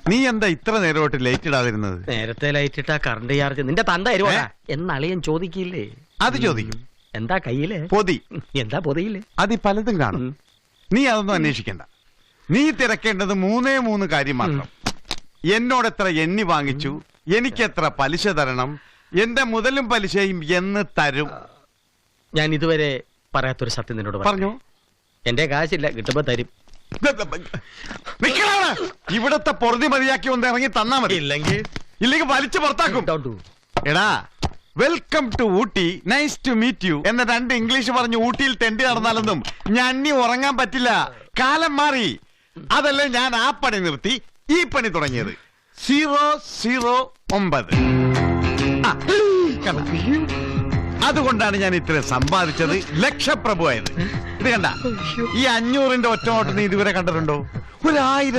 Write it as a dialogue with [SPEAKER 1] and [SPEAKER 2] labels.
[SPEAKER 1] നീ എന്താ ഇത്ര നേരമായിട്ട് ലേറ്റ് ഇടാതിരുന്നത്?
[SPEAKER 2] നേരത്തെ ലൈറ്റ് ഇട്ടാ കറണ്ട് ചാർജ് നിന്റെ തന്ത തരുവാ എന്നളിയൻ ചോദിക്കില്ലേ?
[SPEAKER 1] അത് ചോദിക്കും.
[SPEAKER 2] എന്താ കയ്യില്
[SPEAKER 1] പൊതി.
[SPEAKER 2] എന്താ പൊതിയില്?
[SPEAKER 1] അത് പലതും കാണും. നീ അതൊന്നും അന്വേഷിക്കണ്ട. നീ തിരക്കേണ്ടത് 3 കാര്യം മാത്രം. എന്നോട് എത്ര എണ്ണി വാങ്ങിച്ചു, എനിക്കെത്ര പലിശ തരണം, എന്റെ മുതലും പലിശയും എന്ന് തരും.
[SPEAKER 2] ഞാൻ ഇതുവരെ പറയാത്തൊരു സത്യം നിന്നോട്
[SPEAKER 1] പറഞ്ഞു.
[SPEAKER 2] എന്റെ കാശില്ല, കിട്ടുമ്പോ തരും.
[SPEAKER 1] ഇവിടത്തെ പൊറുതി മതിയാക്കി ഒന്ന് ഇറങ്ങി തന്നാ മതി. ഇല്ലെങ്കിൽ വലിച്ചു പുറത്താക്കും. എടാ, welcome to Ooty, nice to meet you എന്ന 2 ഇംഗ്ലീഷ് പറഞ്ഞ് ഊട്ടിയിൽ തെണ്ടി നടന്നാലൊന്നും ഞാൻ ഇനി ഉറങ്ങാൻ പറ്റില്ല. കാലം മാറി. അതല്ലേ ഞാൻ ആ പണി നിർത്തി ഈ പണി തുടങ്ങിയത്. 009. അതുകൊണ്ടാണ് ഞാൻ ഇത്ര സമ്പാദിച്ചത്, ലക്ഷപ്രഭുവായത്. ഇത് കണ്ട, ഈ 500ന്റെ ഒറ്റ നോട്ട് നീ ഇതുവരെ കണ്ടിട്ടുണ്ടോ? 1000